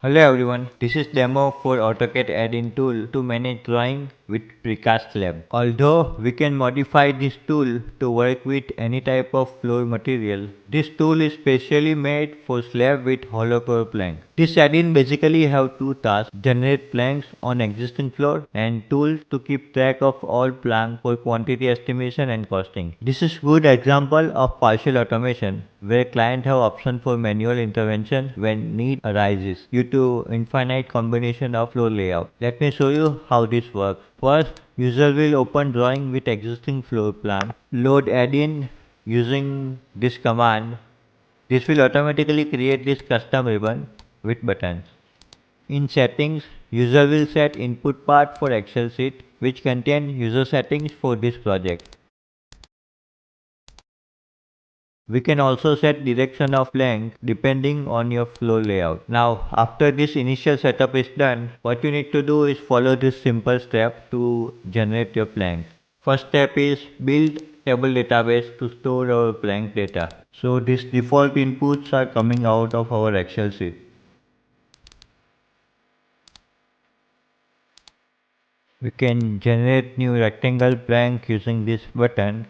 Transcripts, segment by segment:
Hello everyone, this is demo for Autocad Addin tool to manage drawing with precast slab. Although we can modify this tool to work with any type of floor material, this tool is specially made for slab with hollow core plank. This add-in basically have two tasks: generate planks on existing floor and tools to keep track of all plank for quantity estimation and costing. This is good example of partial automation where client have option for manual intervention when need arises due to infinite combination of floor layout. Let me show you how this works. First, user will open drawing with existing floor plan, load add-in using this command. This will automatically create this custom ribbon with buttons. In settings, user will set input part for Excel sheet which contain user settings for this project. We can also set direction of length depending on your flow layout. Now, after this initial setup is done, what you need to do is follow this simple step to generate your plank. First step is build table database to store our plank data. So these default inputs are coming out of our Excel sheet. We can generate new rectangle plank using this button.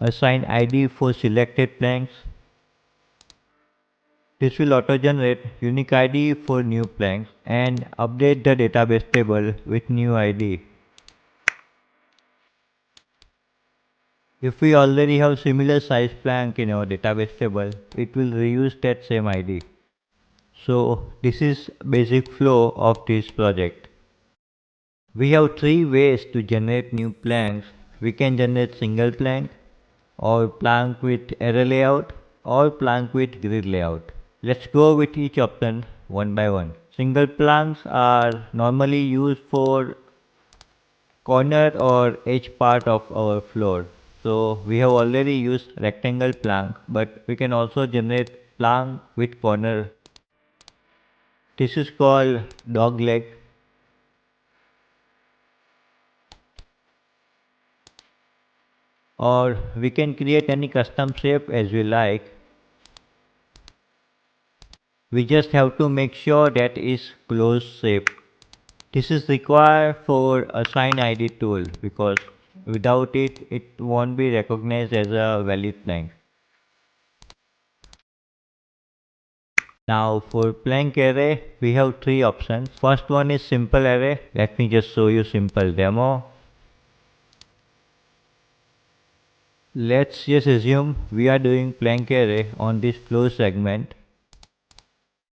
Assign ID for selected planks. This will auto-generate unique ID for new planks and update the database table with new ID. If we already have similar size plank in our database table, it will reuse that same ID. So this is basic flow of this project. We have three ways to generate new planks. We can generate single plank, or plank with array layout, or plank with grid layout. Let's go with each option one by one. Single planks are normally used for corner or edge part of our floor. So we have already used rectangle plank, but we can also generate plank with corner. This is called dog leg. Or we can create any custom shape as we like. We just have to make sure that is closed shape. This is required for assign ID tool because without it, it won't be recognized as a valid plank. Now for plank array, we have three options. First one is simple array. Let me just show you simple demo. Let's just assume we are doing plank array on this floor segment.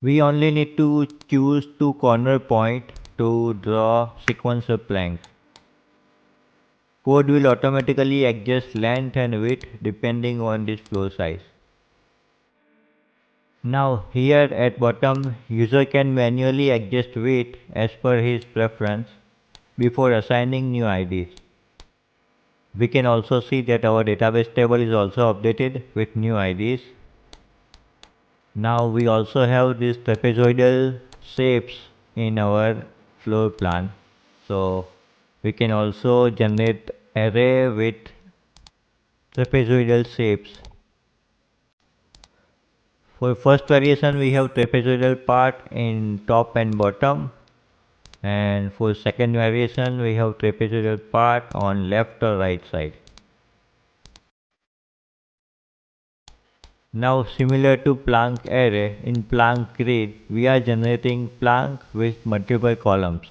We only need to choose two corner point to draw sequence of planks. Code will automatically adjust length and width depending on this floor size. Now here at bottom, user can manually adjust width as per his preference before assigning new IDs. We can also see that our database table is also updated with new IDs. Now we also have these trapezoidal shapes in our floor plan. So we can also generate array with trapezoidal shapes. For first variation we have trapezoidal part in top and bottom, and for second variation we have trapezoidal part on left or right side. Now similar to plank array, in plank grid we are generating plank with multiple columns.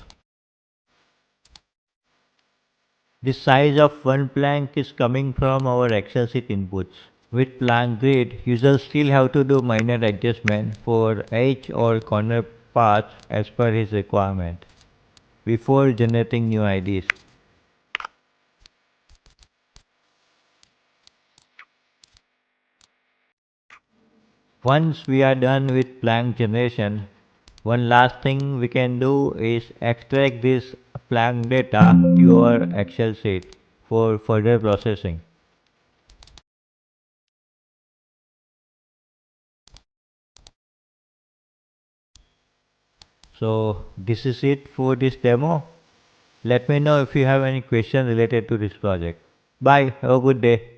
The size of one plank is coming from our Excel sheet inputs. With plank grid, users still have to do minor adjustment for edge or corner parts as per his requirement before generating new IDs. Once we are done with plank generation, one last thing we can do is extract this plank data to our Excel sheet for further processing. So this is it for this demo. Let me know if you have any question related to this project. Bye. Have a good day.